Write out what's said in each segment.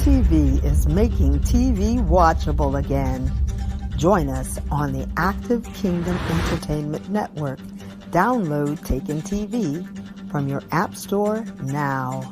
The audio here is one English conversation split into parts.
TV is making TV watchable again. Join us on the Active Kingdom Entertainment Network. Download Taken TV from your App Store now.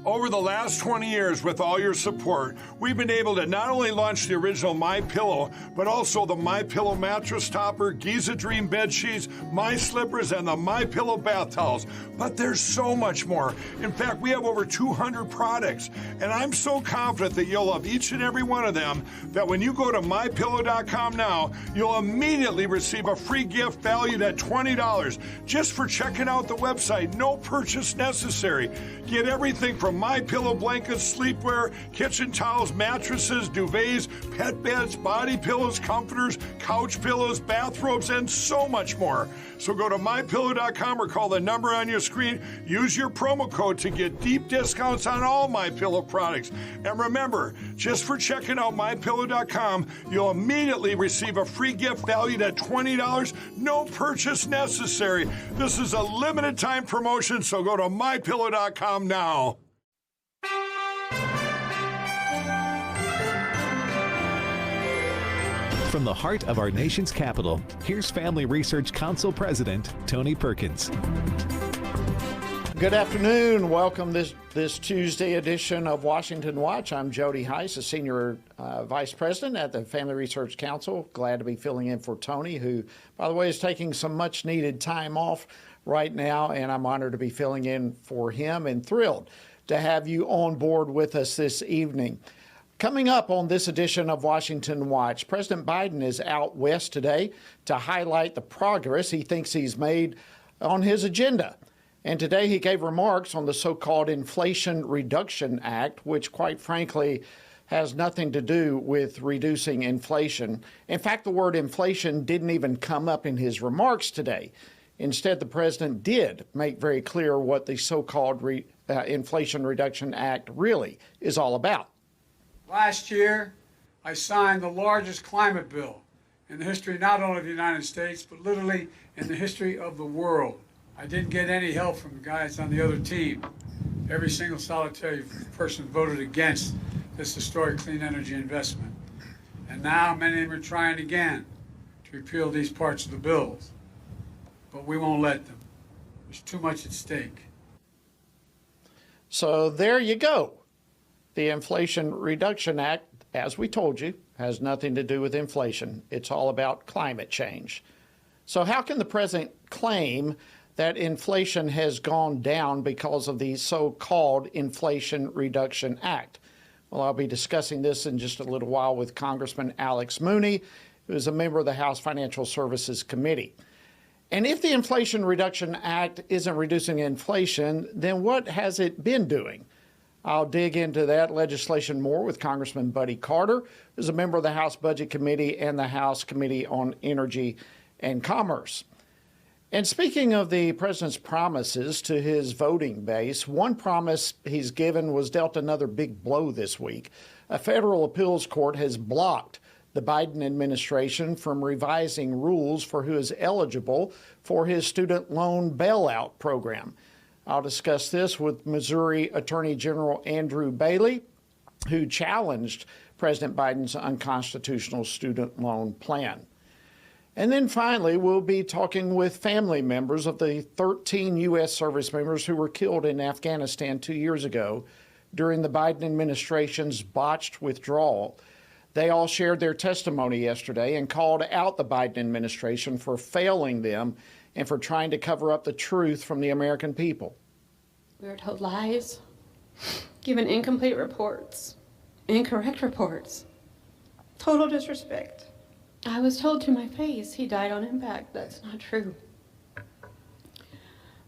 Over the last 20 years, with all your support, we've been able to not only launch the original MyPillow, but also the MyPillow mattress topper, Giza Dream bed sheets, My Slippers, and the MyPillow bath towels. But there's so much more. In fact, we have over 200 products, and I'm so confident that you'll love each and every one of them that when you go to MyPillow.com now, you'll immediately receive a free gift valued at $20 just for checking out the website. No purchase necessary. Get everything from MyPillow blankets, sleepwear, kitchen towels, mattresses, duvets, pet beds, body pillows, comforters, couch pillows, bathrobes, and so much more. So go to MyPillow.com or call the number on your screen. Use your promo code to get deep discounts on all MyPillow products. And remember, just for checking out MyPillow.com, you'll immediately receive a free gift valued at $20. No purchase necessary. This is a limited time promotion, so go to MyPillow.com now. From the heart of our nation's capital, here's Family Research Council President Tony Perkins. Good afternoon. Welcome this Tuesday edition of Washington Watch. I'm Jody Heiss, a Senior Vice President at the Family Research Council. Glad to be filling in for Tony, who, by the way, is taking some much-needed time off right now, and I'm honored to be filling in for him and thrilled to have you on board with us this evening. Coming up on this edition of Washington Watch, President Biden is out west today to highlight the progress he thinks he's made on his agenda. And today he gave remarks on the so-called Inflation Reduction Act, which quite frankly has nothing to do with reducing inflation. In fact, the word inflation didn't even come up in his remarks today. Instead, the president did make very clear what the so-called Inflation Reduction Act really is all about. Last year, I signed the largest climate bill in the history not only of the United States, but literally in the history of the world. I didn't get any help from the guys on the other team. Every single solitary person voted against this historic clean energy investment. And now many of them are trying again to repeal these parts of the bills. But we won't let them. There's too much at stake. So there you go. The Inflation Reduction Act, as we told you, has nothing to do with inflation. It's all about climate change. So how can the president claim that inflation has gone down because of the so-called Inflation Reduction Act? Well, I'll be discussing this in just a little while with Congressman Alex Mooney, who is a member of the House Financial Services Committee. And if the Inflation Reduction Act isn't reducing inflation, then what has it been doing? I'll dig into that legislation more with Congressman Buddy Carter, who's a member of the House Budget Committee and the House Committee on Energy and Commerce. And speaking of the president's promises to his voting base, one promise he's given was dealt another big blow this week. A federal appeals court has blocked the Biden administration from revising rules for who is eligible for his student loan bailout program. I'll discuss this with Missouri Attorney General Andrew Bailey, who challenged President Biden's unconstitutional student loan plan. And then finally, we'll be talking with family members of the 13 U.S. service members who were killed in Afghanistan 2 years ago during the Biden administration's botched withdrawal. They all shared their testimony yesterday and called out the Biden administration for failing them and for trying to cover up the truth from the American people. We were told lies, given incomplete reports, incorrect reports, total disrespect. I was told to my face he died on impact. That's not true.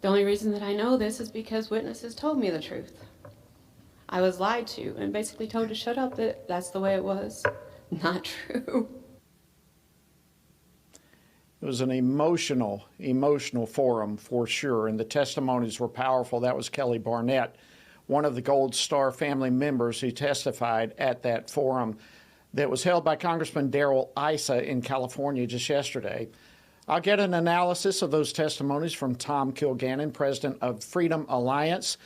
The only reason that I know this is because witnesses told me the truth. I was lied to and basically told to shut up, that that's the way it was. Not true. It was an emotional forum for sure, and the testimonies were powerful. That was Kelly Barnett, one of the Gold Star family members who testified at that forum that was held by Congressman Darrell Issa in California just yesterday. I'll get an analysis of those testimonies from Tom Kilgannon, president of Freedom Alliance,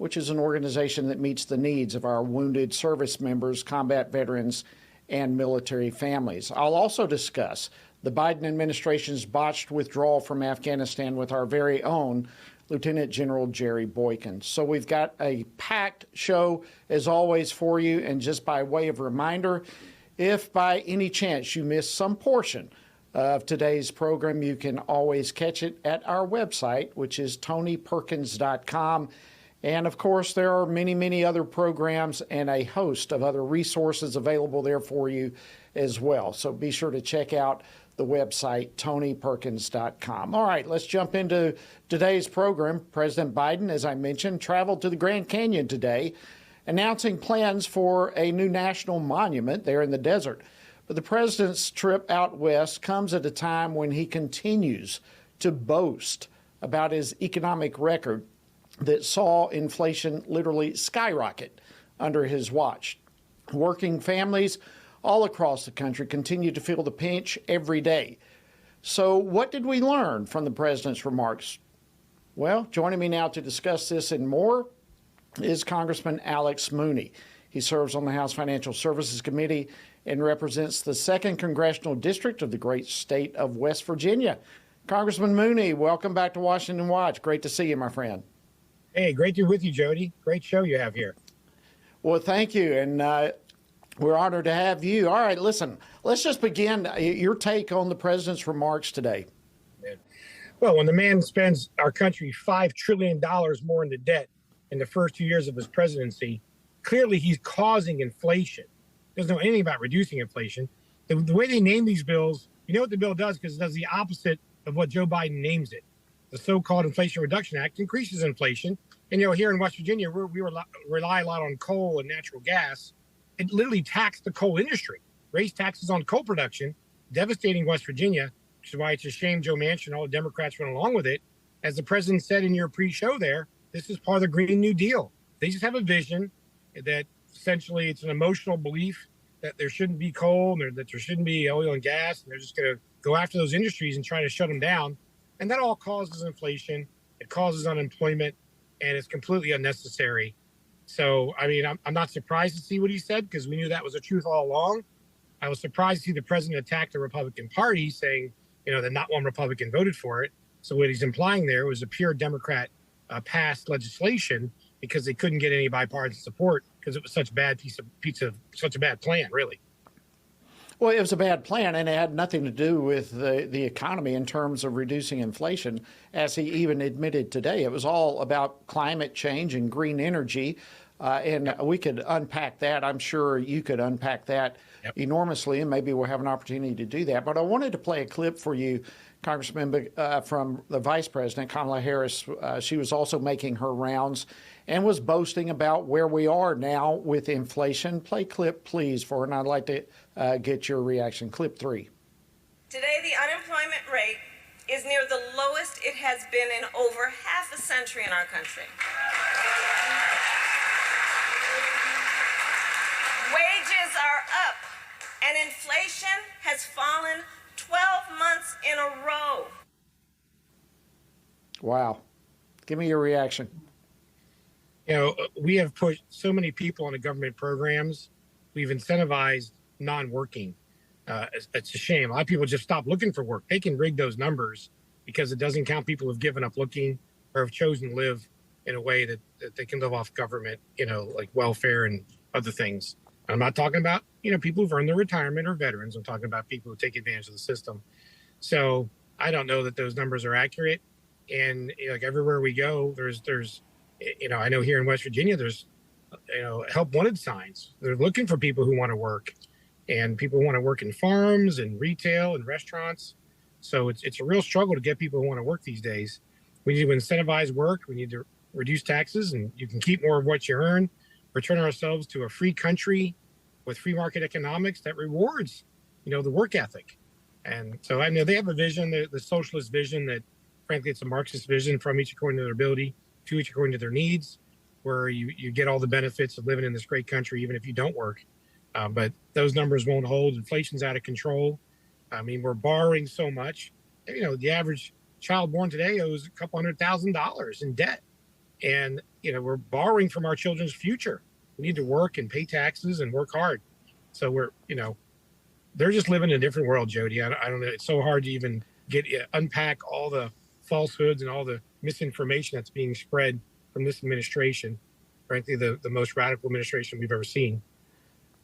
which is an organization that meets the needs of our wounded service members, combat veterans, and military families. I'll also discuss the Biden administration's botched withdrawal from Afghanistan with our very own Lieutenant General Jerry Boykin. So we've got a packed show, as always, for you. And just by way of reminder, if by any chance you miss some portion of today's program, you can always catch it at our website, which is tonyperkins.com. And of course, there are many, many other programs and a host of other resources available there for you as well. So be sure to check out the website, tonyperkins.com. All right, let's jump into today's program. President Biden, as I mentioned, traveled to the Grand Canyon today, announcing plans for a new national monument there in the desert. But the president's trip out west comes at a time when he continues to boast about his economic record that saw inflation literally skyrocket under his watch. Working families all across the country continue to feel the pinch every day. So what did we learn from the president's remarks? Well, joining me now to discuss this and more is Congressman Alex Mooney. He serves on the House Financial Services Committee and represents the 2nd Congressional District of the great state of West Virginia. Congressman Mooney, welcome back to Washington Watch. Great to see you, my friend. Hey, great to be with you, Jody. Great show you have here. Well, thank you, and we're honored to have you. All right, listen, let's just begin. Your take on the president's remarks today. Well, when the man spends our country $5 trillion more into debt in the first 2 years of his presidency, clearly he's causing inflation. Doesn't know anything about reducing inflation. The way they name these bills, you know what the bill does, because it does the opposite of what Joe Biden names it. The so-called Inflation Reduction Act increases inflation. And, here in West Virginia, we rely a lot on coal and natural gas. It literally taxed the coal industry, raised taxes on coal production, devastating West Virginia, which is why it's a shame Joe Manchin and all the Democrats went along with it. As the president said in your pre-show there, this is part of the Green New Deal. They just have a vision that essentially it's an emotional belief that there shouldn't be coal and that there shouldn't be oil and gas, and they're just going to go after those industries and try to shut them down. And that all causes inflation. It causes unemployment, and it's completely unnecessary. So, I'm not surprised to see what he said, because we knew that was the truth all along. I was surprised to see the president attack the Republican Party, saying, that not one Republican voted for it. So what he's implying there was a pure Democrat passed legislation because they couldn't get any bipartisan support because it was such a bad such a bad plan, really. Well, it was a bad plan, and it had nothing to do with the economy in terms of reducing inflation, as he even admitted today. It was all about climate change and green energy, and we could unpack that. I'm sure you could unpack that enormously, and maybe we'll have an opportunity to do that. But I wanted to play a clip for you, Congressman, from the Vice President, Kamala Harris. She was also making her rounds and was boasting about where we are now with inflation. Play clip, please, for her, and I'd like to get your reaction. Clip 3. Today, the unemployment rate is near the lowest it has been in over half a century in our country. Wages are up, and inflation has fallen 12 months in a row. Wow. Give me your reaction. We have put so many people into government programs. We've incentivized non-working. It's a shame. A lot of people just stop looking for work. They can rig those numbers because it doesn't count people who've given up looking or have chosen to live in a way that they can live off government, like welfare and other things. I'm not talking about, people who've earned their retirement or veterans. I'm talking about people who take advantage of the system. So I don't know that those numbers are accurate. And like everywhere we go, there's I know here in West Virginia, there's, help wanted signs. They're looking for people who want to work, and people want to work in farms and retail and restaurants. So it's a real struggle to get people who want to work these days. We need to incentivize work. We need to reduce taxes, and you can keep more of what you earn, return ourselves to a free country with free market economics that rewards, the work ethic. And so I know they have a vision, the socialist vision that, frankly, it's a Marxist vision, from each according to their ability, to each according to their needs, where you get all the benefits of living in this great country, even if you don't work. But those numbers won't hold. Inflation's out of control. We're borrowing so much. The average child born today owes a couple $100,000 in debt. And, we're borrowing from our children's future. We need to work and pay taxes and work hard. So they're just living in a different world, Jody. I don't know. It's so hard to even unpack all the falsehoods and all the misinformation that's being spread from this administration. Frankly, the most radical administration we've ever seen.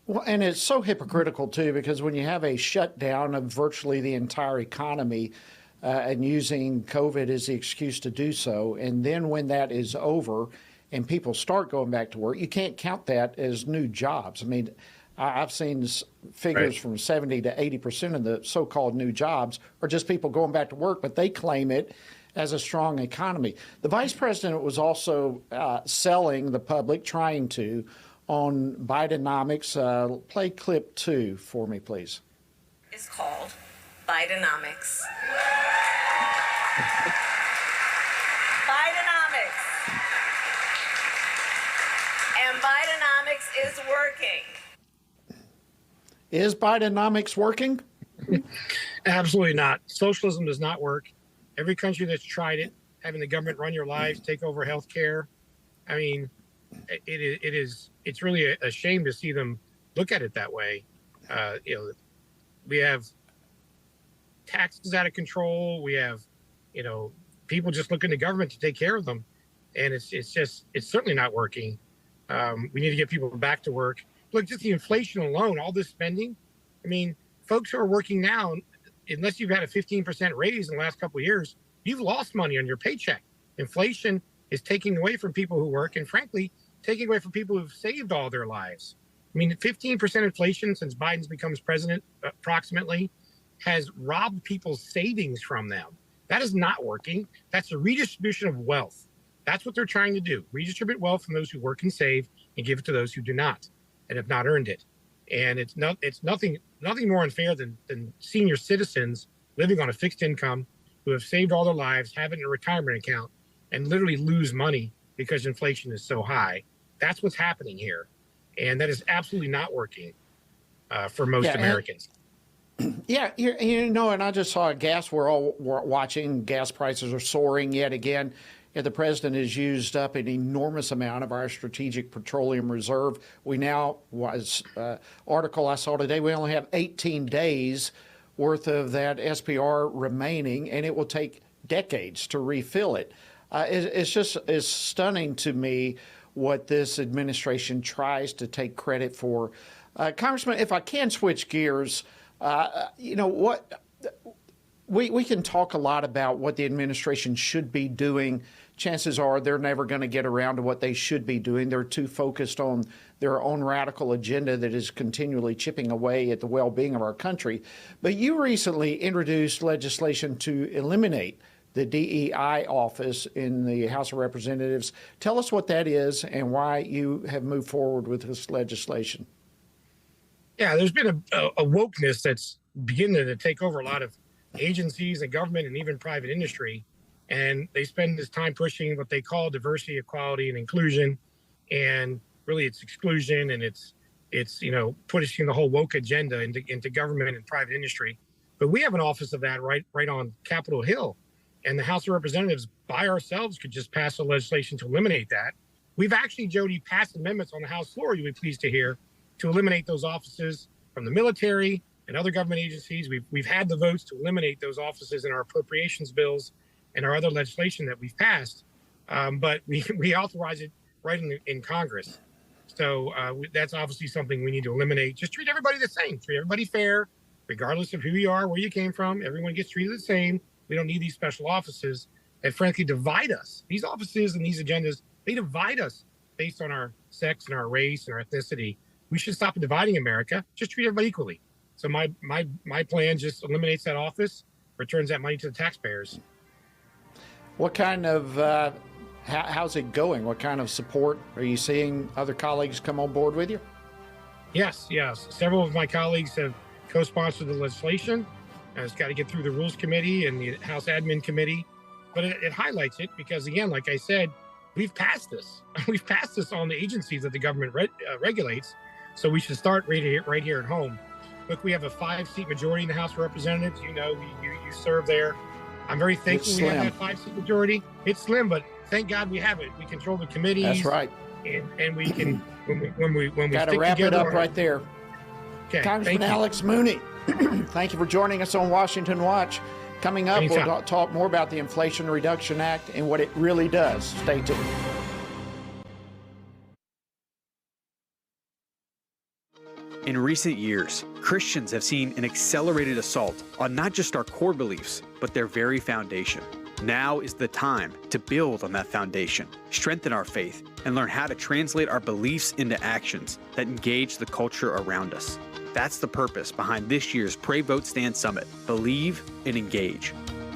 Well, and it's so hypocritical, too, because when you have a shutdown of virtually the entire economy and using COVID as the excuse to do so, and then when that is over and people start going back to work, you can't count that as new jobs. I mean, I've seen figures from 70 to 80% of the so-called new jobs are just people going back to work, but they claim it as a strong economy. The vice president was also selling the public, trying to, on Bidenomics. Play clip 2 for me, please. It's called Bidenomics. Bidenomics. And Bidenomics is working. Is Bidenomics working? Absolutely not. Socialism does not work. Every country that's tried it, having the government run your lives, take over healthcare. I mean, it's really a shame to see them look at it that way. We have taxes out of control. We have, people just looking to government to take care of them. And it's certainly not working. We need to get people back to work. Look, just the inflation alone, all this spending. I mean, folks who are working now, unless you've had a 15% raise in the last couple of years, you've lost money on your paycheck. Inflation is taking away from people who work and, frankly, taking away from people who've saved all their lives. I mean, 15% inflation since Biden's becomes president, approximately, has robbed people's savings from them. That is not working. That's a redistribution of wealth. That's what they're trying to do. Redistribute wealth from those who work and save and give it to those who do not and have not earned it. And it's nothing more unfair than senior citizens living on a fixed income who have saved all their lives, have it in a retirement account, and literally lose money because inflation is so high. That's what's happening here. And that is absolutely not working for most Americans. Yeah, and I just saw gas. We're all watching. Gas prices are soaring yet again. Yeah, the president has used up an enormous amount of our strategic petroleum reserve. We now, article I saw today, we only have 18 days worth of that SPR remaining, and it will take decades to refill it. It's stunning to me what this administration tries to take credit for. Congressman, if I can switch gears, we can talk a lot about what the administration should be doing. Chances are they're never going to get around to what they should be doing. They're too focused on their own radical agenda that is continually chipping away at the well-being of our country. But you recently introduced legislation to eliminate the DEI office in the House of Representatives. Tell us what that is and why you have moved forward with this legislation. Yeah, there's been a wokeness that's beginning to take over a lot of agencies and government and even private industry. And they spend this time pushing what they call diversity, equality, and inclusion. And really it's exclusion, and it's pushing the whole woke agenda into government and private industry. But we have an office of that right on Capitol Hill. And the House of Representatives by ourselves could just pass a legislation to eliminate that. We've actually, Jody, passed amendments on the House floor, you'll be pleased to hear, to eliminate those offices from the military and other government agencies. We've had the votes to eliminate those offices in our appropriations bills and our other legislation that we've passed, but we authorize it right in Congress. So that's obviously something we need to eliminate. Just treat everybody the same. Treat everybody fair, regardless of who you are, where you came from. Everyone gets treated the same. We don't need these special offices that frankly divide us. These offices and these agendas, they divide us based on our sex and our race and our ethnicity. We should stop dividing America. Just treat everybody equally. So my plan just eliminates that office, returns that money to the taxpayers. What kind of, how's it going? What kind of support are you seeing other colleagues come on board with you? Yes. Several of my colleagues have co-sponsored the legislation. It's got to get through the Rules Committee and the House Admin Committee. But it highlights it because, again, like I said, we've passed this. We've passed this on the agencies that the government regulates. So we should start right here at home. Look, we have a 5-seat majority in the House of Representatives. You serve there. I'm very thankful we have that 5-seat majority. It's slim, but thank God we have it. We control the committees. That's right. And we can, when we Got to stick wrap it together up right there. Okay, Congressman thank you. Alex Mooney, thank you for joining us on Washington Watch. Coming up, Anytime. we'll talk more about the Inflation Reduction Act and what it really does. Stay tuned. In recent years, Christians have seen an accelerated assault on not just our core beliefs, but their very foundation. Now is the time to build on that foundation, strengthen our faith, and learn how to translate our beliefs into actions that engage the culture around us. That's the purpose behind this year's Pray Vote Stand Summit, Believe and Engage.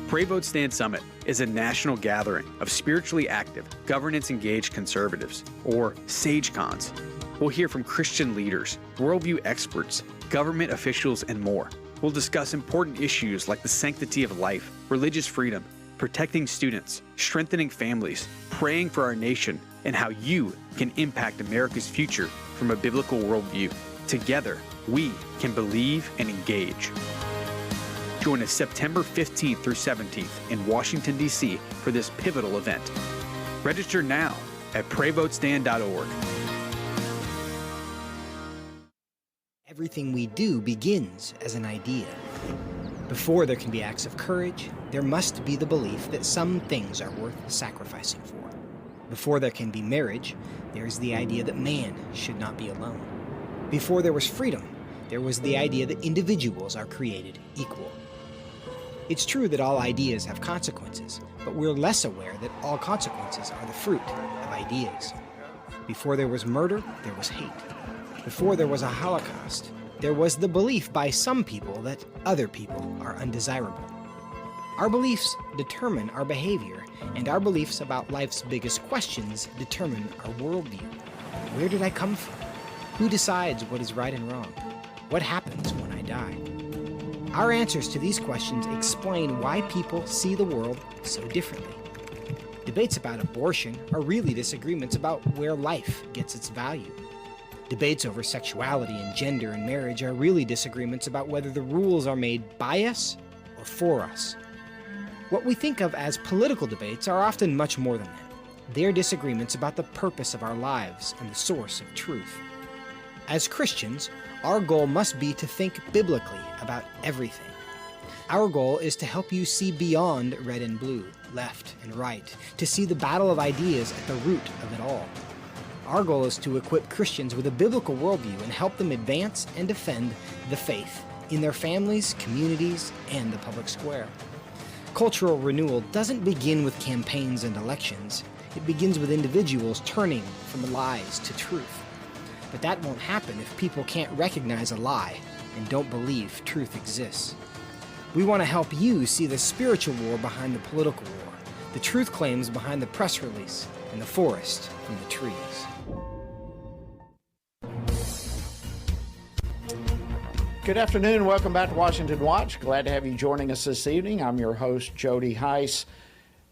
Pray Vote Stand Summit is a national gathering of spiritually active, governance-engaged conservatives, or SageCons. We'll hear from Christian leaders, worldview experts, government officials, and more. We'll discuss important issues like the sanctity of life, religious freedom, protecting students, strengthening families, praying for our nation, and how you can impact America's future from a biblical worldview. Together, we can believe and engage. Join us September 15th through 17th in Washington, D.C. for this pivotal event. Register now at prayvotestand.org. Everything we do begins as an idea. Before there can be acts of courage, there must be the belief that some things are worth sacrificing for. Before there can be marriage, there is the idea that man should not be alone. Before there was freedom, there was the idea that individuals are created equal. It's true that all ideas have consequences, but we're less aware that all consequences are the fruit of ideas. Before there was murder, there was hate. Before there was a Holocaust, there was the belief by some people that other people are undesirable. Our beliefs determine our behavior, and our beliefs about life's biggest questions determine our worldview. Where did I come from? Who decides what is right and wrong? What happens when I die? Our answers to these questions explain why people see the world so differently. Debates about abortion are really disagreements about where life gets its value. Debates over sexuality and gender and marriage are really disagreements about whether the rules are made by us or for us. What we think of as political debates are often much more than that. They're disagreements about the purpose of our lives and the source of truth. As Christians, our goal must be to think biblically about everything. Our goal is to help you see beyond red and blue, left and right, to see the battle of ideas at the root of it all. Our goal is to equip Christians with a biblical worldview and help them advance and defend the faith in their families, communities, and the public square. Cultural renewal doesn't begin with campaigns and elections. It begins with individuals turning from lies to truth. But that won't happen if people can't recognize a lie and don't believe truth exists. We want to help you see the spiritual war behind the political war, the truth claims behind the press release, and the forest from the trees. Good afternoon. Welcome back to Washington Watch. Glad to have you joining us this evening. I'm your host, Jody Heiss,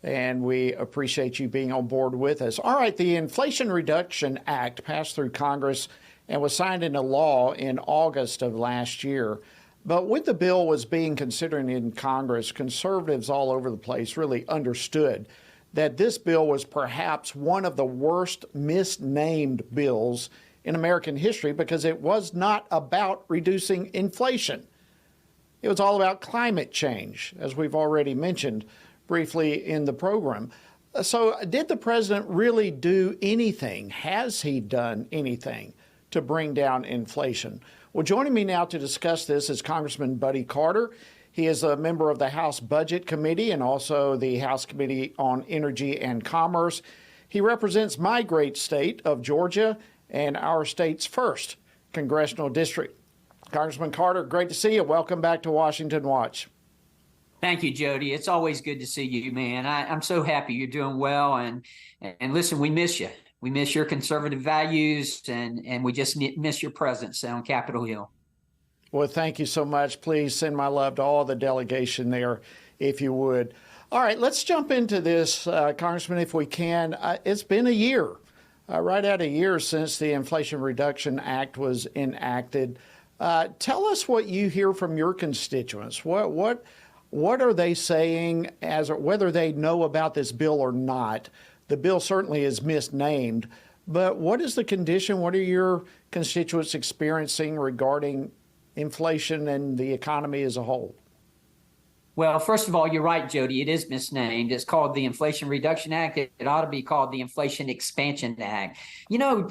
and we appreciate you being on board with us. All right, the Inflation Reduction Act passed through Congress and was signed into law in August of last year. But when the bill was being considered in Congress, conservatives all over the place really understood that this bill was perhaps one of the worst misnamed bills in American history because it was not about reducing inflation. It was all about climate change, as we've already mentioned briefly in the program. So did the president really do anything? Has he done anything to bring down inflation? Well, joining me now to discuss this is Congressman Buddy Carter. He is a member of the House Budget Committee and also the House Committee on Energy and Commerce. He represents my great state of Georgia and our state's first congressional district. Congressman Carter, great to see you. Welcome back to Washington Watch. Thank you, Jody. It's always good to see you, man. I'm so happy you're doing well. And listen, we miss you. We miss your conservative values, and we just miss your presence on Capitol Hill. Well, thank you so much. Please send my love to all the delegation there, if you would. All right, let's jump into this, Congressman, if we can. It's been a year, right at a year since the Inflation Reduction Act was enacted. Tell us what you hear from your constituents. What are they saying, as whether they know about this bill or not, the bill certainly is misnamed, but what is the condition? What are your constituents experiencing regarding inflation and the economy as a whole? Well, first of all, you're right, Jody. It is misnamed. It's called the Inflation Reduction Act. It ought to be called the Inflation Expansion Act. You know,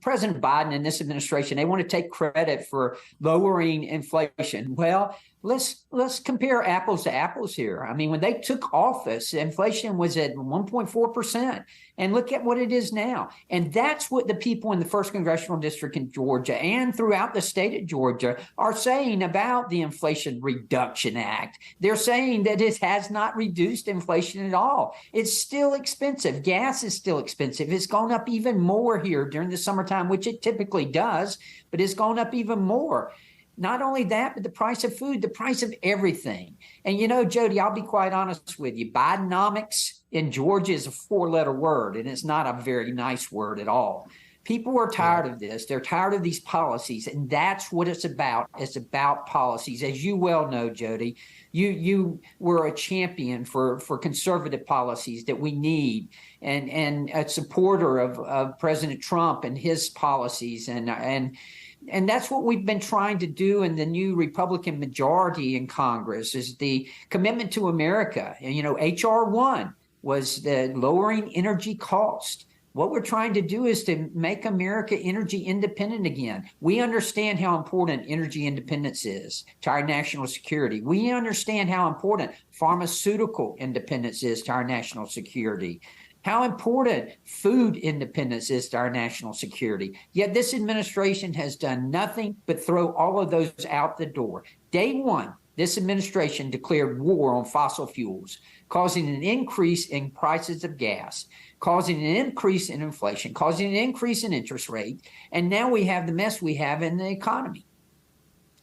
President Biden and this administration, they want to take credit for lowering inflation. Well, let's compare apples to apples here. I mean, when they took office, inflation was at 1.4%. And look at what it is now. And that's what the people in the 1st Congressional District in Georgia and throughout the state of Georgia are saying about the Inflation Reduction Act. They're saying that it has not reduced inflation at all. It's still expensive. Gas is still expensive. It's gone up even more here during the summertime, which it typically does, but it's gone up even more. Not only that, but the price of food, the price of everything. And you know, Jody, I'll be quite honest with you. Bidenomics in Georgia is a 4-letter word, and it's not a very nice word at all. People are tired of this. They're tired of these policies, and that's what it's about. It's about policies. As you well know, Jody, you were a champion for conservative policies that we need, and a supporter of President Trump and his policies, and that's what we've been trying to do in the new Republican majority in Congress is the commitment to America. And, you know, H.R. 1 was the lowering energy cost. What we're trying to do is to make America energy independent again. We understand how important energy independence is to our national security. We understand how important pharmaceutical independence is to our national security. How important food independence is to our national security. Yet this administration has done nothing but throw all of those out the door. Day one, this administration declared war on fossil fuels, causing an increase in prices of gas, causing an increase in inflation, causing an increase in interest rate, and now we have the mess we have in the economy.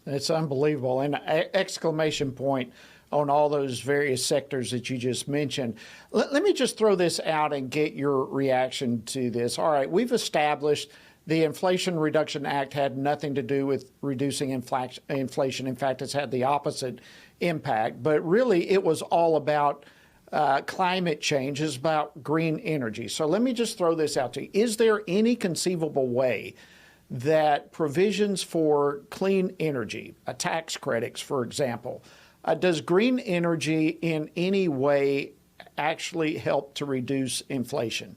It's unbelievable. And exclamation point on all those various sectors that you just mentioned. Let me just throw this out and get your reaction to this. All right, we've established the Inflation Reduction Act had nothing to do with reducing inflation. In fact, it's had the opposite impact. But really, it was all about climate change. It's about green energy. So let me just throw this out to you. Is there any conceivable way that provisions for clean energy, tax credits, for example, does green energy in any way actually help to reduce inflation?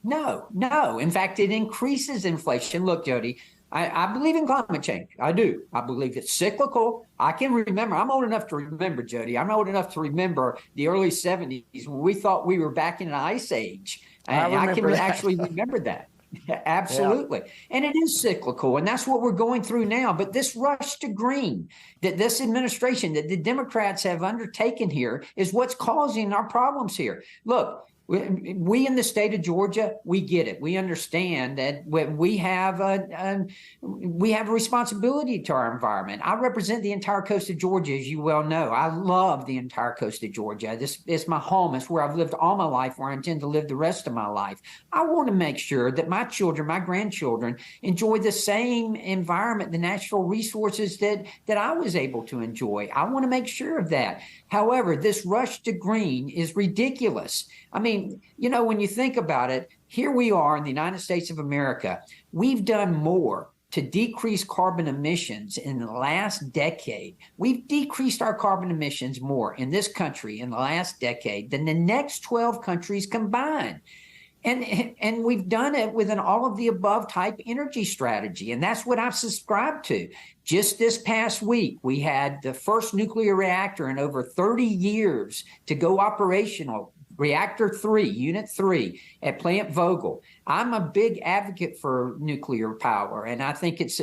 No. In fact, it increases inflation. Look, Jody, I believe in climate change. I do. I believe it's cyclical. I can remember. I'm old enough to remember, Jody. I'm old enough to remember the early 70s when we thought we were back in an ice age. I can actually remember that. Absolutely. Yeah. And it is cyclical, and that's what we're going through now. But this rush to green that this administration, that the Democrats have undertaken here is what's causing our problems here. Look, we in the state of Georgia, we get it. We understand that we have a responsibility to our environment. I represent the entire coast of Georgia, as you well know. I love the entire coast of Georgia. It's my home. It's where I've lived all my life, where I intend to live the rest of my life. I want to make sure that my children, my grandchildren, enjoy the same environment, the natural resources that I was able to enjoy. I want to make sure of that. However, this rush to green is ridiculous. I mean, you know, when you think about it, here we are in the United States of America. We've done more to decrease carbon emissions in the last decade. We've decreased our carbon emissions more in this country in the last decade than the next 12 countries combined. And we've done it with an all of the above type energy strategy. And that's what I've subscribed to. Just this past week, we had the first nuclear reactor in over 30 years to go operational. Reactor 3, Unit 3 at Plant Vogtle. I'm a big advocate for nuclear power, and I think it's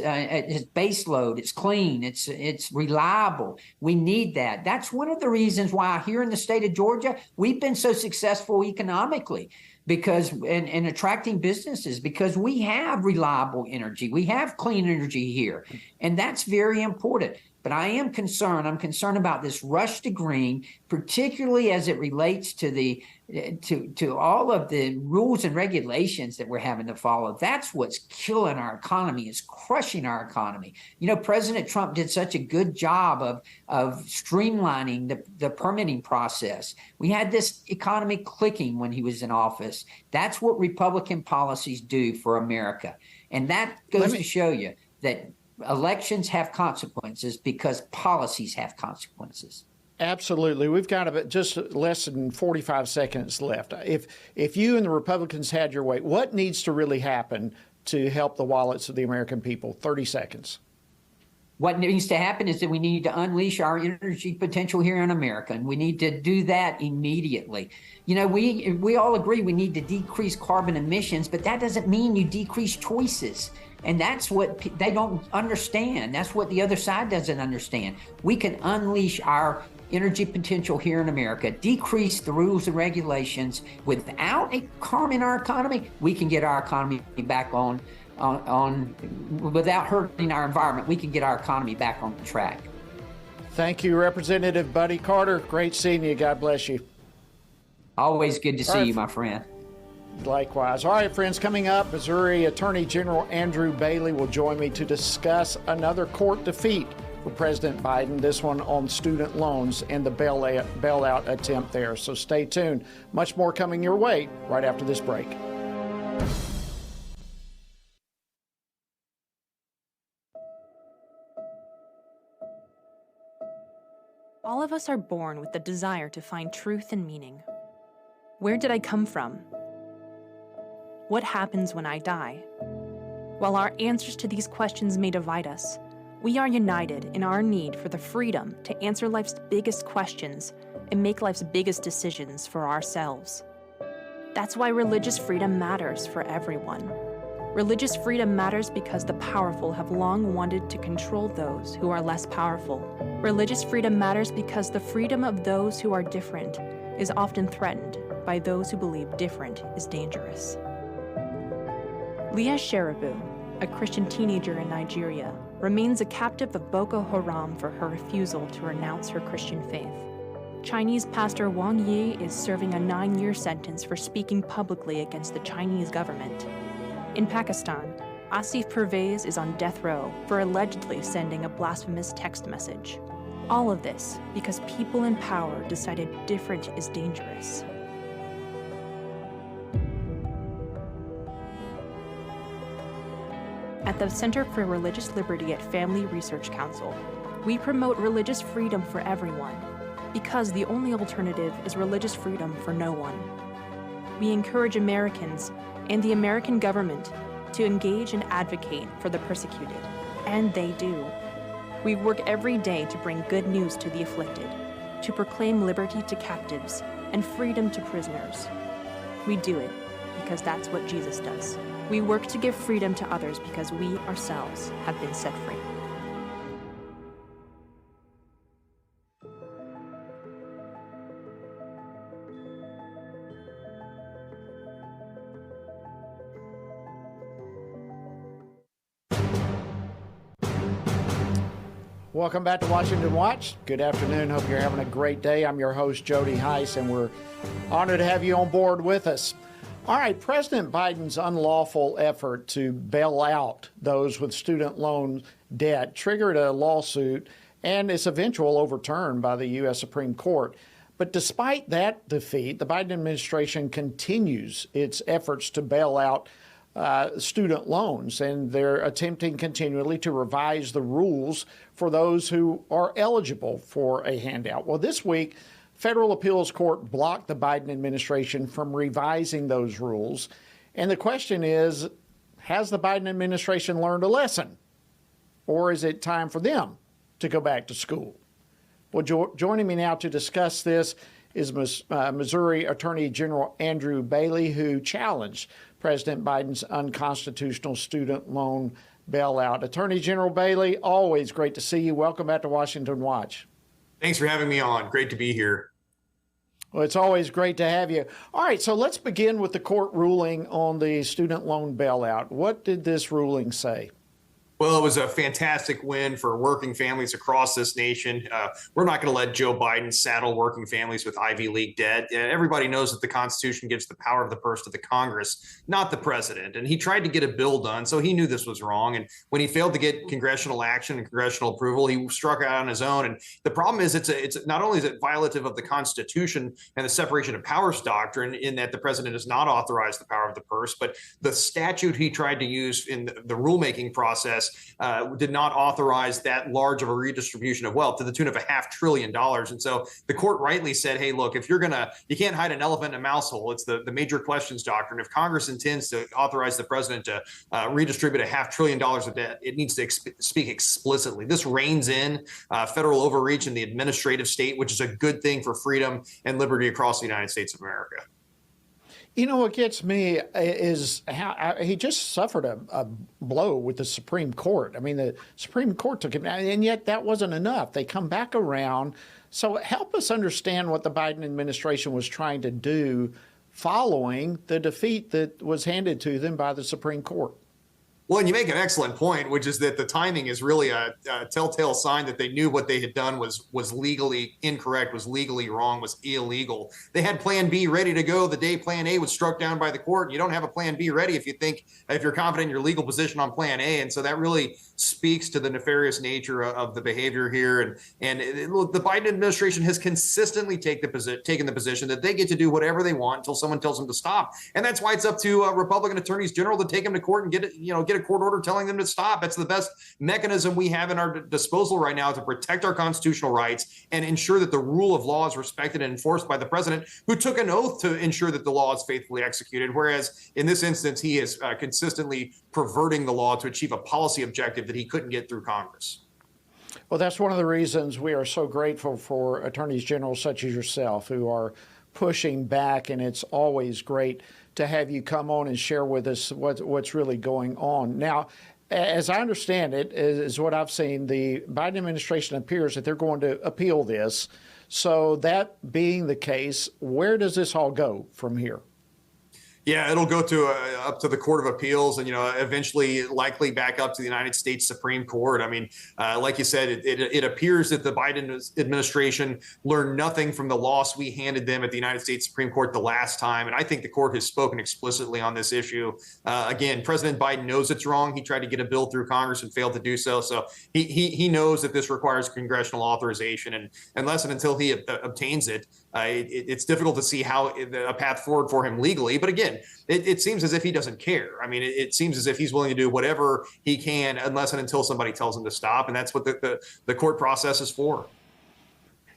base load, it's clean, it's reliable. We need that. That's one of the reasons why here in the state of Georgia, we've been so successful economically because in attracting businesses, because we have reliable energy. We have clean energy here, and that's very important. But I am concerned. I'm concerned about this rush to green, particularly as it relates to the to all of the rules and regulations that we're having to follow. That's what's killing our economy, is crushing our economy. You know, President Trump did such a good job of streamlining the permitting process. We had this economy clicking when he was in office. That's what Republican policies do for America. And that goes to show you that elections have consequences because policies have consequences. Absolutely. We've got just less than 45 seconds left. If you and the Republicans had your way, what needs to really happen to help the wallets of the American people? 30 seconds. What needs to happen is that we need to unleash our energy potential here in America, and we need to do that immediately. You know, we all agree we need to decrease carbon emissions, but that doesn't mean you decrease choices. And that's what they don't understand. That's what the other side doesn't understand. We can unleash our energy potential here in America, decrease the rules and regulations without harming our economy. We can get our economy back on without hurting our environment. We can get our economy back on track. Thank you, Representative Buddy Carter. Great seeing you. God bless you. Always good to see you, my friend. Likewise. All right, friends, coming up, Missouri Attorney General Andrew Bailey will join me to discuss another court defeat for President Biden, this one on student loans and the bailout attempt there. So stay tuned. Much more coming your way right after this break. All of us are born with the desire to find truth and meaning. Where did I come from? What happens when I die? While our answers to these questions may divide us, we are united in our need for the freedom to answer life's biggest questions and make life's biggest decisions for ourselves. That's why religious freedom matters for everyone. Religious freedom matters because the powerful have long wanted to control those who are less powerful. Religious freedom matters because the freedom of those who are different is often threatened by those who believe different is dangerous. Leah Sheribu, a Christian teenager in Nigeria, remains a captive of Boko Haram for her refusal to renounce her Christian faith. Chinese pastor Wang Yi is serving a 9-year sentence for speaking publicly against the Chinese government. In Pakistan, Asif Pervez is on death row for allegedly sending a blasphemous text message. All of this because people in power decided different is dangerous. At the Center for Religious Liberty at Family Research Council, we promote religious freedom for everyone, because the only alternative is religious freedom for no one. We encourage Americans and the American government to engage and advocate for the persecuted, and they do. We work every day to bring good news to the afflicted, to proclaim liberty to captives and freedom to prisoners. We do it because that's what Jesus does. We work to give freedom to others because we ourselves have been set free. Welcome back to Washington Watch. Good afternoon. Hope you're having a great day. I'm your host, Jody Heiss, and we're honored to have you on board with us. All right, President Biden's unlawful effort to bail out those with student loan debt triggered a lawsuit and its eventual overturn by the U.S. Supreme Court. But despite that defeat, the Biden administration continues its efforts to bail out student loans, and they're attempting continually to revise the rules for those who are eligible for a handout. Well, this week, Federal Appeals Court blocked the Biden administration from revising those rules. And the question is, has the Biden administration learned a lesson? Or is it time for them to go back to school? Well, joining me now to discuss this is Missouri Attorney General Andrew Bailey, who challenged President Biden's unconstitutional student loan bailout. Attorney General Bailey, always great to see you. Welcome back to Washington Watch. Thanks for having me on. Great to be here. Well, it's always great to have you. All right, so let's begin with the court ruling on the student loan bailout. What did this ruling say? Well, it was a fantastic win for working families across this nation. We're not going to let Joe Biden saddle working families with Ivy League debt. Everybody knows that the Constitution gives the power of the purse to the Congress, not the president. And he tried to get a bill done, so he knew this was wrong. And when he failed to get congressional action and congressional approval, he struck out on his own. And the problem is, it's not only is it violative of the Constitution and the separation of powers doctrine, in that the president does not authorize the power of the purse, but the statute he tried to use in the rulemaking process did not authorize that large of a redistribution of wealth to the tune of $500 billion. And so the court rightly said, hey, look, if you can't hide an elephant in a mouse hole. It's the major questions doctrine. If Congress intends to authorize the president to redistribute $500 billion of debt, it needs to speak explicitly. This reins in federal overreach in the administrative state, which is a good thing for freedom and liberty across the United States of America. You know, what gets me is how he just suffered a blow with the Supreme Court. I mean, the Supreme Court took him, and yet that wasn't enough. They come back around. So help us understand what the Biden administration was trying to do following the defeat that was handed to them by the Supreme Court. Well, and you make an excellent point, which is that the timing is really a telltale sign that they knew what they had done was legally incorrect, was legally wrong, was illegal. They had Plan B ready to go the day Plan A was struck down by the court. You don't have a Plan B ready if you're confident in your legal position on Plan A. And so that really speaks to the nefarious nature of the behavior here. And look, the Biden administration has consistently taken the position that they get to do whatever they want until someone tells them to stop. And that's why it's up to Republican attorneys general to take them to court and get a court order telling them to stop. That's the best mechanism we have in our disposal right now to protect our constitutional rights and ensure that the rule of law is respected and enforced by the president, who took an oath to ensure that the law is faithfully executed. Whereas in this instance, he is consistently perverting the law to achieve a policy objective that he couldn't get through Congress. Well, that's one of the reasons we are so grateful for attorneys general such as yourself, who are pushing back, and it's always great to have you come on and share with us what's really going on. Now, as I understand it, is what I've seen, the Biden administration appears that they're going to appeal this. So that being the case, where does this all go from here? Yeah, it'll go to up to the Court of Appeals and, eventually likely back up to the United States Supreme Court. I mean, like you said, it appears that the Biden administration learned nothing from the loss we handed them at the United States Supreme Court the last time. And I think the court has spoken explicitly on this issue. Again, President Biden knows it's wrong. He tried to get a bill through Congress and failed to do so. So he knows that this requires congressional authorization. And unless and until he obtains it, it's difficult to see how a path forward for him legally. But again, it seems as if he doesn't care. I mean, it seems as if he's willing to do whatever he can unless and until somebody tells him to stop. And that's what the court process is for.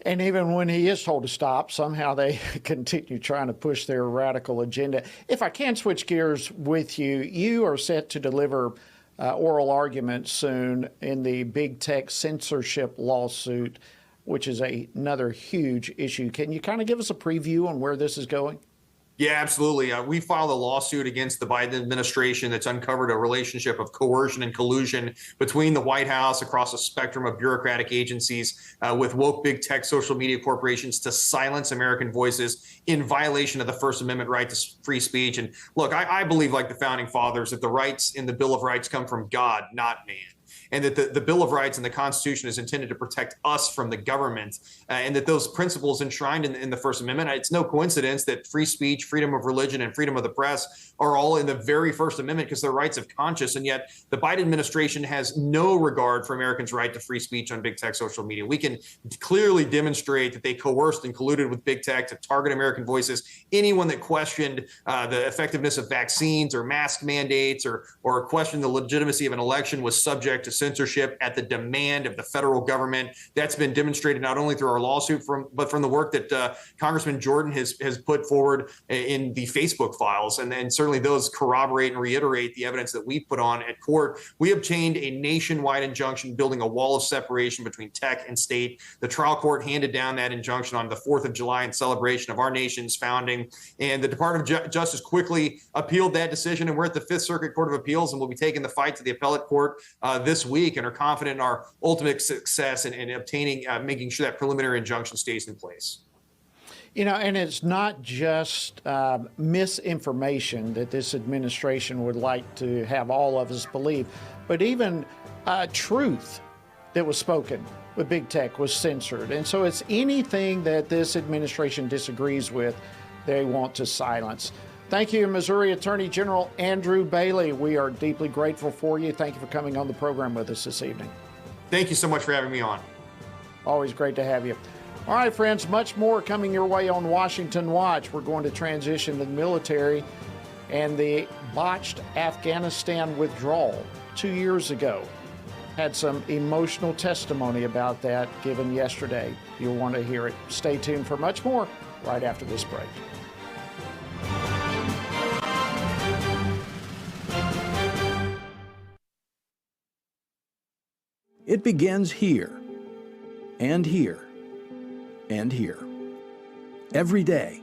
And even when he is told to stop, somehow they continue trying to push their radical agenda. If I can switch gears with you, you are set to deliver oral arguments soon in the big tech censorship lawsuit, which is another huge issue. Can you kind of give us a preview on where this is going? Yeah, absolutely. We filed a lawsuit against the Biden administration that's uncovered a relationship of coercion and collusion between the White House across a spectrum of bureaucratic agencies with woke big tech social media corporations to silence American voices in violation of the First Amendment right to free speech. And look, I believe, like the founding fathers, that the rights in the Bill of Rights come from God, not man. And that the Bill of Rights and the Constitution is intended to protect us from the government, and that those principles enshrined in the First Amendment, it's no coincidence that free speech, freedom of religion, and freedom of the press are all in the very First Amendment because they're rights of conscience. And yet the Biden administration has no regard for Americans' right to free speech on big tech social media. We can clearly demonstrate that they coerced and colluded with big tech to target American voices. Anyone that questioned the effectiveness of vaccines or mask mandates or questioned the legitimacy of an election was subject to censorship at the demand of the federal government. That's been demonstrated not only through our lawsuit, but from the work that Congressman Jordan has put forward in the Facebook files. And certainly those corroborate and reiterate the evidence that we put on at court. We obtained a nationwide injunction building a wall of separation between tech and state. The trial court handed down that injunction on the 4th of July in celebration of our nation's founding. And the Department of Justice quickly appealed that decision. And we're at the Fifth Circuit Court of Appeals, and we'll be taking the fight to the appellate court this week, and are confident in our ultimate success in obtaining, making sure that preliminary injunction stays in place. And it's not just misinformation that this administration would like to have all of us believe, but even truth that was spoken with big tech was censored. And so it's anything that this administration disagrees with, they want to silence. Thank you, Missouri Attorney General Andrew Bailey. We are deeply grateful for you. Thank you for coming on the program with us this evening. Thank you so much for having me on. Always great to have you. All right, friends, much more coming your way on Washington Watch. We're going to transition to the military and the botched Afghanistan withdrawal 2 years ago. Had some emotional testimony about that given yesterday. You'll want to hear it. Stay tuned for much more right after this break. It begins here, and here, and here. Every day.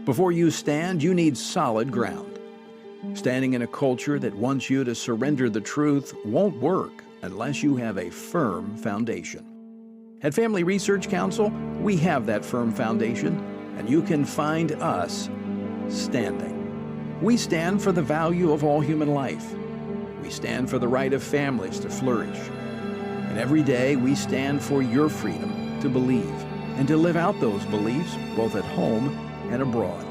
Before you stand, you need solid ground. Standing in a culture that wants you to surrender the truth won't work unless you have a firm foundation. At Family Research Council, we have that firm foundation, and you can find us standing. We stand for the value of all human life. We stand for the right of families to flourish. And every day we stand for your freedom to believe and to live out those beliefs both at home and abroad.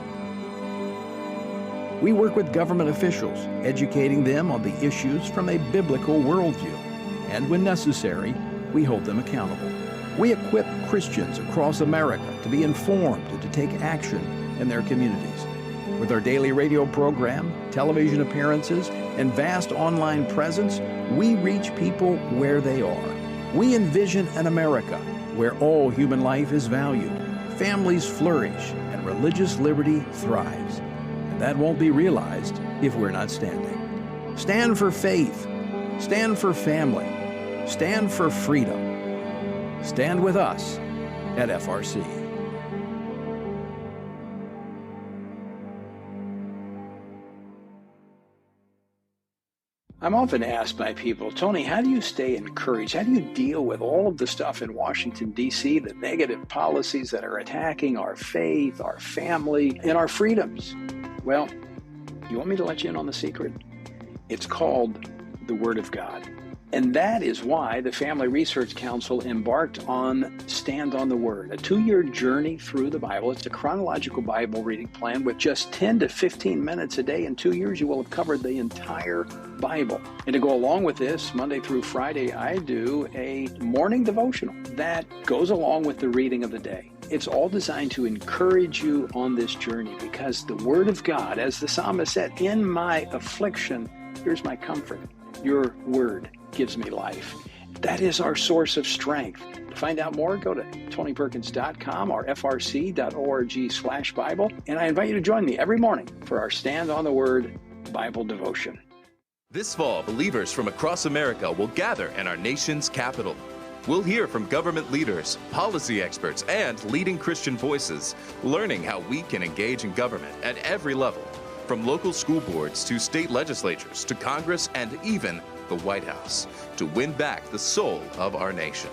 We work with government officials, educating them on the issues from a biblical worldview. And when necessary, we hold them accountable. We equip Christians across America to be informed and to take action in their communities. With our daily radio program, television appearances, and vast online presence, we reach people where they are. We envision an America where all human life is valued, families flourish, and religious liberty thrives. And that won't be realized if we're not standing. Stand for faith. Stand for family. Stand for freedom. Stand with us at FRC. I'm often asked by people, Tony, how do you stay encouraged? How do you deal with all of the stuff in Washington, D.C., the negative policies that are attacking our faith, our family, and our freedoms? Well, you want me to let you in on the secret? It's called the Word of God. And that is why the Family Research Council embarked on Stand on the Word, a 2-year journey through the Bible. It's a chronological Bible reading plan with just 10 to 15 minutes a day. In 2 years, you will have covered the entire Bible. And to go along with this, Monday through Friday, I do a morning devotional that goes along with the reading of the day. It's all designed to encourage you on this journey because the Word of God, as the psalmist said, in my affliction, here's my comfort. Your Word gives me life. That is our source of strength. To find out more, go to tonyperkins.com or frc.org/Bible. And I invite you to join me every morning for our Stand on the Word Bible devotion. This fall, believers from across America will gather in our nation's capital. We'll hear from government leaders, policy experts, and leading Christian voices, learning how we can engage in government at every level, from local school boards to state legislatures to Congress and even the White House, to win back the soul of our nation.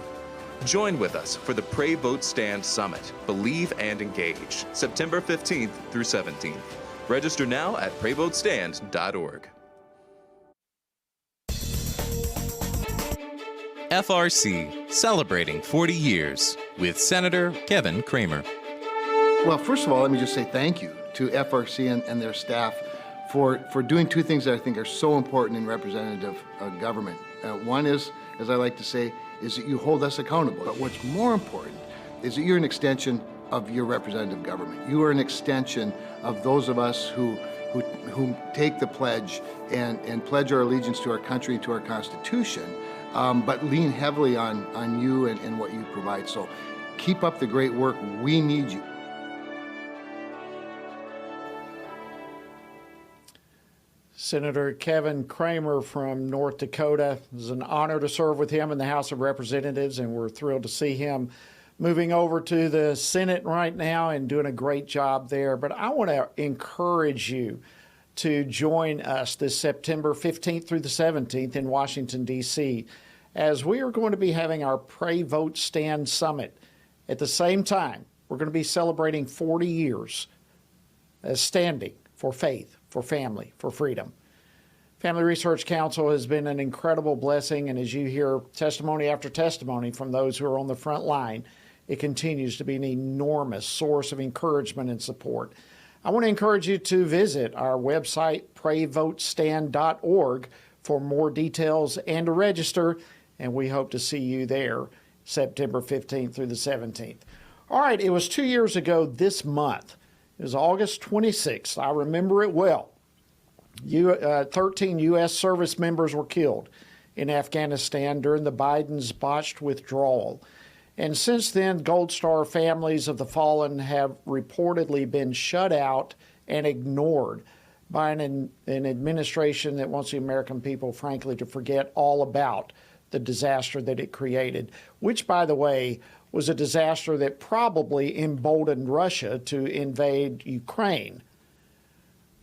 Join with us for the Pray, Vote, Stand Summit, Believe and Engage, September 15th through 17th. Register now at PrayVoteStand.org. FRC, celebrating 40 years with Senator Kevin Cramer. Well, first of all, let me just say thank you to FRC and their staff for doing two things that I think are so important in representative government. One is, as I like to say, is that you hold us accountable. But what's more important is that you're an extension of your representative government. You are an extension of those of us who take the pledge and pledge our allegiance to our country and to our Constitution, but lean heavily on you and what you provide. So keep up the great work. We need you. Senator Kevin Cramer from North Dakota. It was an honor to serve with him in the House of Representatives, and we're thrilled to see him moving over to the Senate right now and doing a great job there. But I want to encourage you to join us this September 15th through the 17th in Washington, D.C., as we are going to be having our Pray, Vote, Stand Summit. At the same time, we're going to be celebrating 40 years as standing for faith, for family, for freedom. Family Research Council has been an incredible blessing, and as you hear testimony after testimony from those who are on the front line, it continues to be an enormous source of encouragement and support. I want to encourage you to visit our website, prayvotestand.org, for more details and to register, and we hope to see you there September 15th through the 17th. All right, it was 2 years ago this month. It was August 26th. I remember it well. 13 U.S. service members were killed in Afghanistan during the Biden's botched withdrawal. And since then, Gold Star families of the fallen have reportedly been shut out and ignored by an administration that wants the American people, frankly, to forget all about the disaster that it created, which, by the way, was a disaster that probably emboldened Russia to invade Ukraine.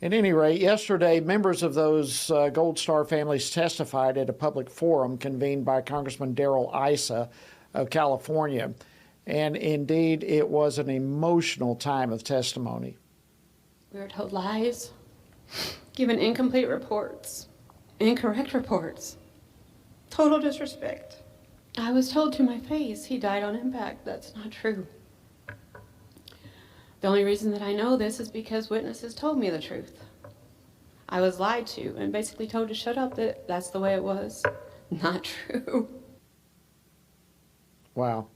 At any rate, yesterday, members of those Gold Star families testified at a public forum convened by Congressman Darrell Issa of California. And indeed, it was an emotional time of testimony. We were told lies, given incomplete reports, incorrect reports, total disrespect. I was told to my face he died on impact. That's not true. The only reason that I know this is because witnesses told me the truth. I was lied to and basically told to shut up, that that's the way it was. Not true. Wow.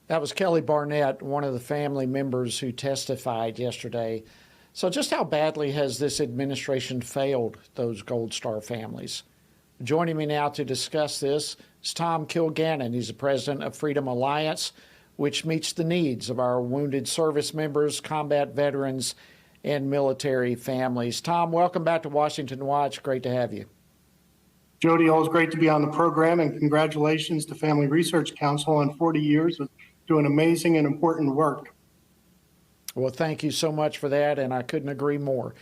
That was Kelly Barnett, one of the family members who testified yesterday. So just how badly has this administration failed those Gold Star families? Joining me now to discuss this is Tom Kilgannon. He's the president of Freedom Alliance, which meets the needs of our wounded service members, combat veterans, and military families. Tom, welcome back to Washington Watch. Great to have you. Jody, always great to be on the program, and congratulations to Family Research Council on 40 years of doing amazing and important work. Well, thank you so much for that, and I couldn't agree more.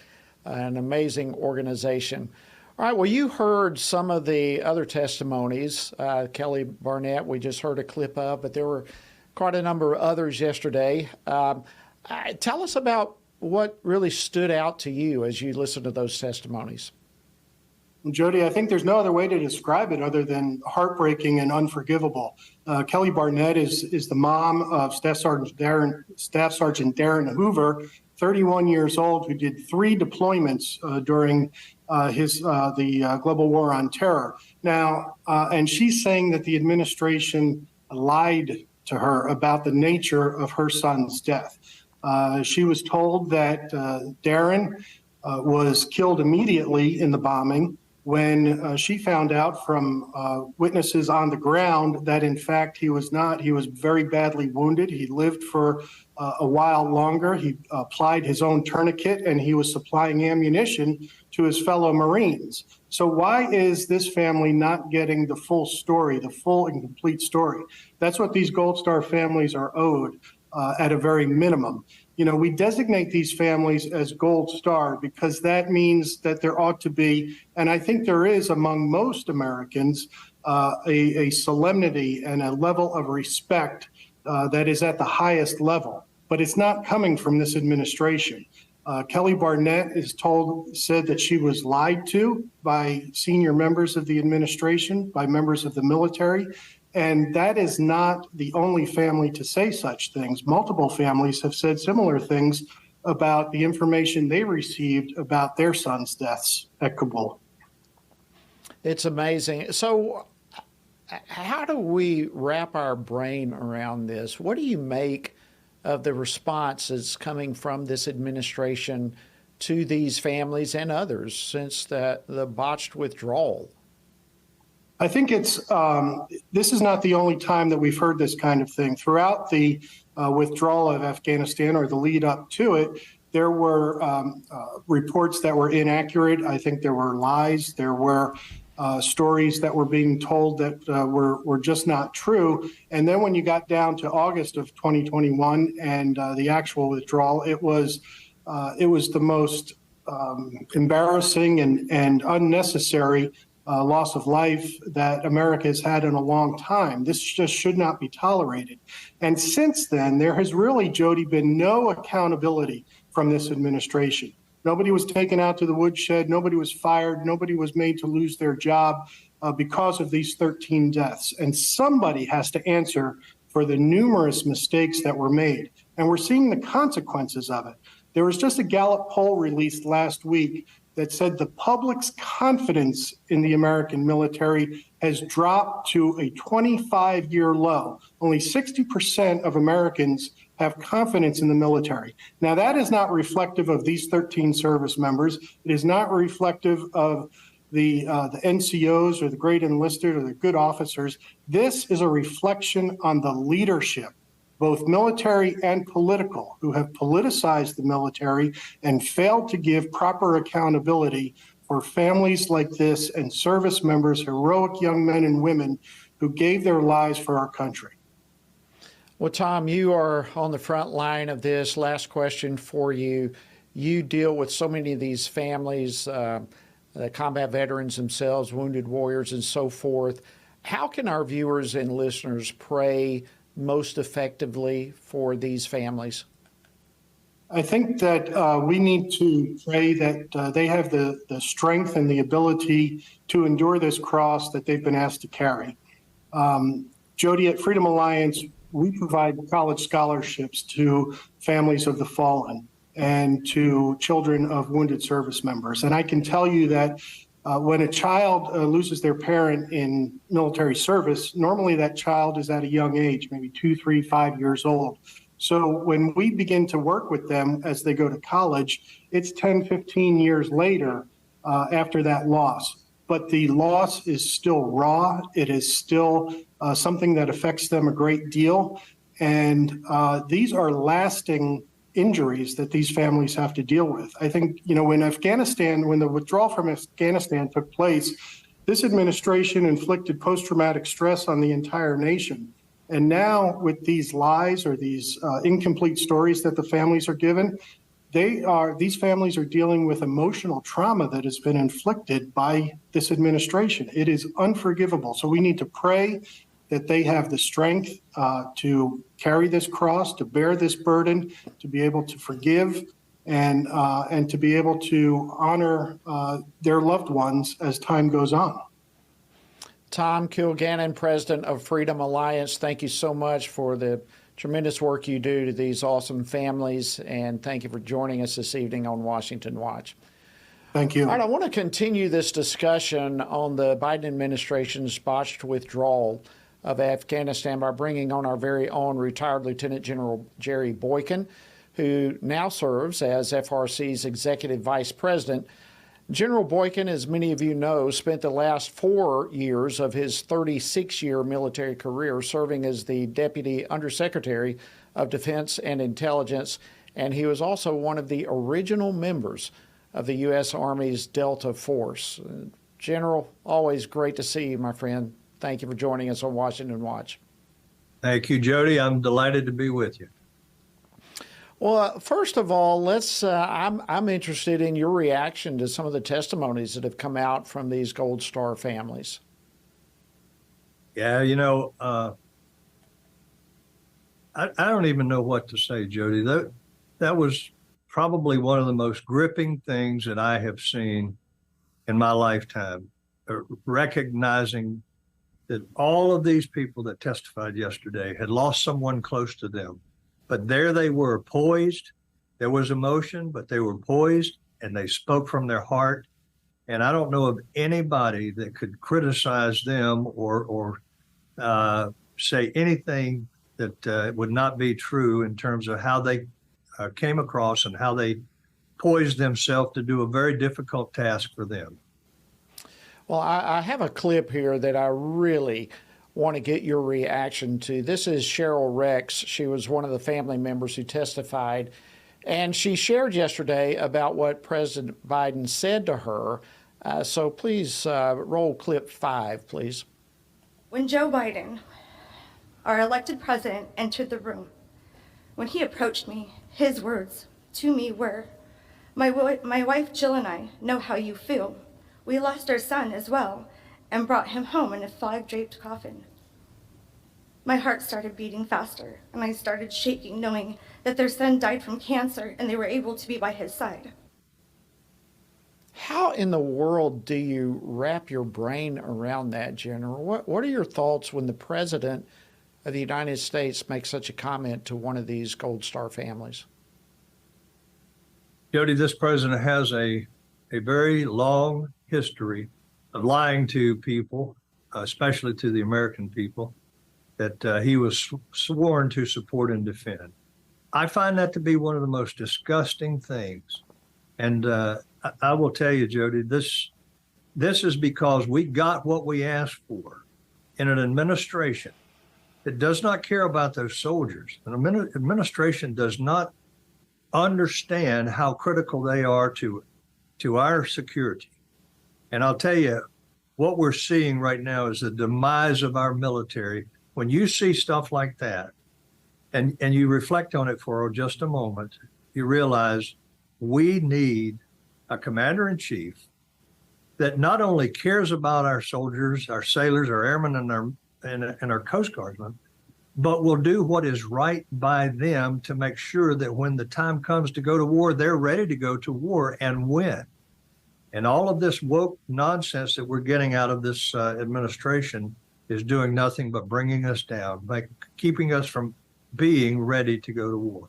An amazing organization. All right, well, you heard some of the other testimonies. Kelly Barnett, we just heard a clip of, but there were quite a number of others yesterday. Tell us about what really stood out to you as you listened to those testimonies. Well, Jody, I think there's no other way to describe it other than heartbreaking and unforgivable. Kelly Barnett is the mom of Staff Sergeant Darren Hoover, 31 years old, who did 3 deployments during the global war on terror. Now, and she's saying that the administration lied to her about the nature of her son's death. She was told that Darren was killed immediately in the bombing when she found out from witnesses on the ground that, in fact, he was not. He was very badly wounded. He lived for a while longer. He applied his own tourniquet, and he was supplying ammunition to his fellow Marines. So why is this family not getting the full story, the full and complete story? That's what these Gold Star families are owed at a very minimum. You know, we designate these families as Gold Star because that means that there ought to be, and I think there is among most Americans, a solemnity and a level of respect that is at the highest level. But it's not coming from this administration. Kelly Barnett said that she was lied to by senior members of the administration, by members of the military. And that is not the only family to say such things. Multiple families have said similar things about the information they received about their sons' deaths at Kabul. It's amazing. So how do we wrap our brain around this? What do you make of the responses coming from this administration to these families and others since the botched withdrawal? I think this is not the only time that we've heard this kind of thing. Throughout the withdrawal of Afghanistan, or the lead up to it, there were reports that were inaccurate. I think there were lies. There were stories that were being told that were just not true. And then when you got down to August of 2021 and the actual withdrawal, it was the most embarrassing and unnecessary loss of life that America has had in a long time. This just should not be tolerated. And since then, there has really, Jody, been no accountability from this administration. Nobody was taken out to the woodshed. Nobody was fired. Nobody was made to lose their job because of these 13 deaths. And somebody has to answer for the numerous mistakes that were made. And we're seeing the consequences of it. There was just a Gallup poll released last week that said the public's confidence in the American military has dropped to a 25-year low. Only 60% of Americans have confidence in the military. Now, that is not reflective of these 13 service members. It is not reflective of the NCOs or the great enlisted or the good officers. This is a reflection on the leadership, both military and political, who have politicized the military and failed to give proper accountability for families like this and service members, heroic young men and women who gave their lives for our country. Well, Tom, you are on the front line of this. Last question for you. You deal with so many of these families, combat veterans themselves, wounded warriors, and so forth. How can our viewers and listeners pray most effectively for these families? I think that we need to pray that they have the strength and the ability to endure this cross that they've been asked to carry. Jody, at Freedom Alliance, we provide college scholarships to families of the fallen and to children of wounded service members. And I can tell you that when a child loses their parent in military service, normally that child is at a young age, maybe 2, 3, 5 years old. So when we begin to work with them as they go to college, it's 10, 15 years later after that loss. But the loss is still raw. It is still something that affects them a great deal. And these are lasting injuries that these families have to deal with. I think, when the withdrawal from Afghanistan took place, this administration inflicted post-traumatic stress on the entire nation. And now with these lies or these incomplete stories that the families are given, these families are dealing with emotional trauma that has been inflicted by this administration. It is unforgivable. So we need to pray that they have the strength to carry this cross, to bear this burden, to be able to forgive, and to be able to honor their loved ones as time goes on. Tom Kilgannon, president of Freedom Alliance, thank you so much for the tremendous work you do to these awesome families, and thank you for joining us this evening on Washington Watch. Thank you. All right, I want to continue this discussion on the Biden administration's botched withdrawal of Afghanistan by bringing on our very own retired Lieutenant General Jerry Boykin, who now serves as FRC's executive vice president. General Boykin, as many of you know, spent the last 4 years of his 36-year military career serving as the Deputy Undersecretary of Defense and Intelligence, and he was also one of the original members of the U.S. Army's Delta Force. General, always great to see you, my friend. Thank you for joining us on Washington Watch. Thank you, Jody. I'm delighted to be with you. Well, first of all, I'm interested in your reaction to some of the testimonies that have come out from these Gold Star families. Yeah, I don't even know what to say, Jody. That was probably one of the most gripping things that I have seen in my lifetime, recognizing that all of these people that testified yesterday had lost someone close to them. But there they were, poised. There was emotion, but they were poised, and they spoke from their heart. And I don't know of anybody that could criticize them or say anything that would not be true in terms of how they came across and how they poised themselves to do a very difficult task for them. Well, I have a clip here that I really want to get your reaction to. This is Cheryl Rex. She was one of the family members who testified, and she shared yesterday about what President Biden said to her. So please roll clip 5, please. When Joe Biden, our elected president, entered the room, when he approached me, his words to me were, my wife Jill and I know how you feel. We lost our son as well and brought him home in a flag-draped coffin. My heart started beating faster, and I started shaking, knowing that their son died from cancer and they were able to be by his side. How in the world do you wrap your brain around that, General? What are your thoughts when the President of the United States makes such a comment to one of these Gold Star families? Jody, this president has a very long history of lying to people, especially to the American people, that he was sworn to support and defend. I find that to be one of the most disgusting things. And I will tell you, Jody, this is because we got what we asked for in an administration that does not care about those soldiers. An administration does not understand how critical they are to our security. And I'll tell you, what we're seeing right now is the demise of our military. When you see stuff like that, and you reflect on it for just a moment, you realize we need a commander-in-chief that not only cares about our soldiers, our sailors, our airmen, and our Coast Guardsmen, but will do what is right by them to make sure that when the time comes to go to war, they're ready to go to war and win. And all of this woke nonsense that we're getting out of this administration is doing nothing but bringing us down, keeping us from being ready to go to war.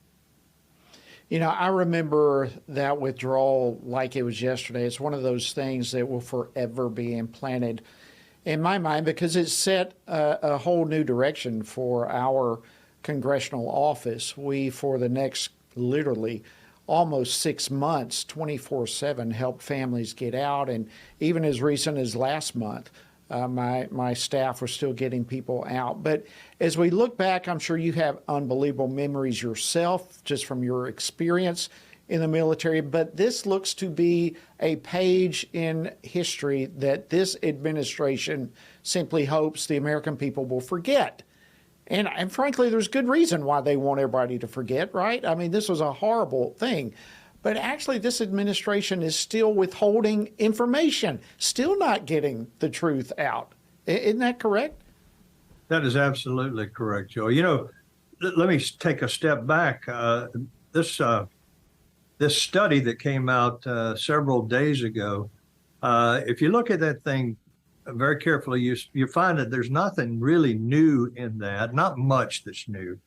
You know, I remember that withdrawal like it was yesterday. It's one of those things that will forever be implanted in my mind because it set a whole new direction for our congressional office. We, for the next literally almost 6 months, 24/7, help families get out. And even as recent as last month, my staff were still getting people out. But as we look back, I'm sure you have unbelievable memories yourself, just from your experience in the military. But this looks to be a page in history that this administration simply hopes the American people will forget. And frankly, there's good reason why they want everybody to forget, right? I mean, this was a horrible thing. But actually, this administration is still withholding information, still not getting the truth out. Isn't that correct? That is absolutely correct, Joe. You know, let me take a step back. This study that came out several days ago, if you look at that thing very carefully, you find that there's nothing really new in that, not much that's new.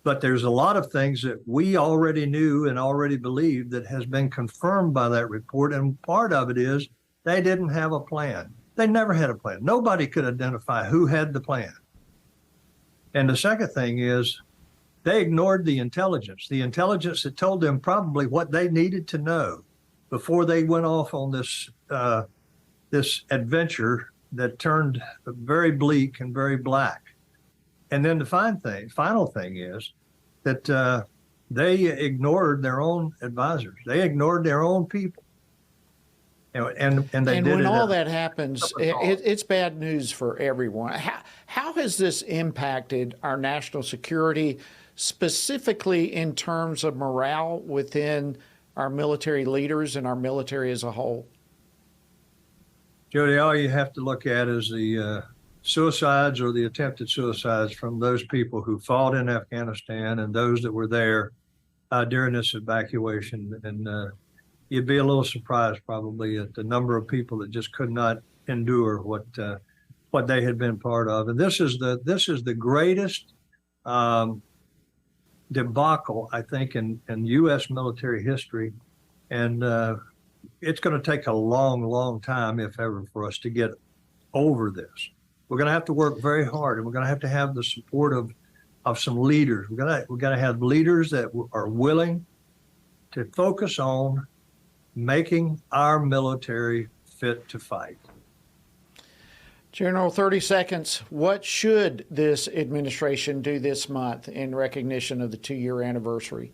But there's a lot of things that we already knew and already believed that has been confirmed by that report. And part of it is they didn't have a plan. They never had a plan. Nobody could identify who had the plan. And the second thing is they ignored the intelligence that told them probably what they needed to know before they went off on this adventure that turned very bleak and very black. And then the final thing is that they ignored their own advisors. They ignored their own people. And when all that happens, it's bad news for everyone. How has this impacted our national security, specifically in terms of morale within our military leaders and our military as a whole? Jody, all you have to look at is the suicides or the attempted suicides from those people who fought in Afghanistan and those that were there during this evacuation. And you'd be a little surprised probably at the number of people that just could not endure what they had been part of. And this is the greatest debacle, I think, in U.S. military history. And it's going to take a long, long time, if ever, for us to get over this. We're going to have to work very hard, and we're going to have the support of some leaders. We're going to have leaders that are willing to focus on making our military fit to fight. General, 30 seconds. What should this administration do this month in recognition of the 2-year anniversary?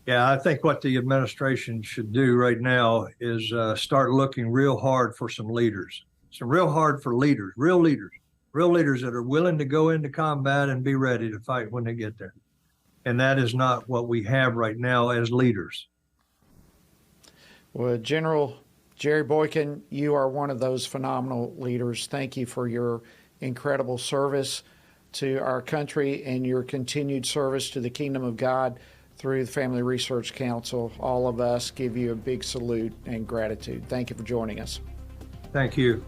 Yeah, I think what the administration should do right now is start looking real hard for some leaders. Real leaders that are willing to go into combat and be ready to fight when they get there. And that is not what we have right now as leaders. Well, General Jerry Boykin, you are one of those phenomenal leaders. Thank you for your incredible service to our country and your continued service to the kingdom of God through the Family Research Council, all of us give you a big salute and gratitude. Thank you for joining us. Thank you.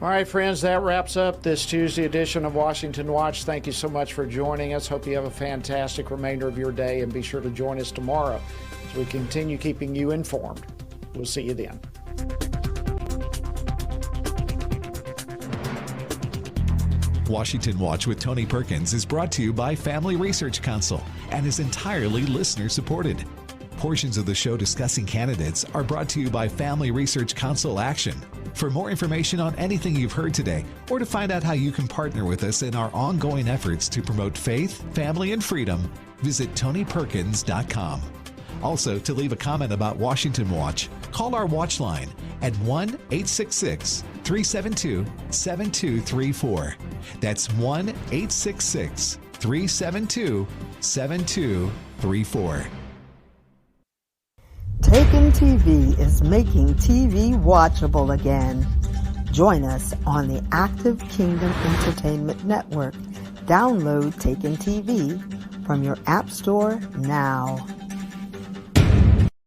All right, friends, that wraps up this Tuesday edition of Washington Watch. Thank you so much for joining us. Hope you have a fantastic remainder of your day, and be sure to join us tomorrow as we continue keeping you informed. We'll see you then. Washington Watch with Tony Perkins is brought to you by Family Research Council and is entirely listener-supported. Portions of the show discussing candidates are brought to you by Family Research Council Action. For more information on anything you've heard today, or to find out how you can partner with us in our ongoing efforts to promote faith, family, and freedom, visit TonyPerkins.com. Also, to leave a comment about Washington Watch, call our watch line at 1-866-372-7234. That's 1-866-372-7234. Taken TV is making TV watchable again. Join us on the Active Kingdom Entertainment Network. Download Taken TV from your App Store now.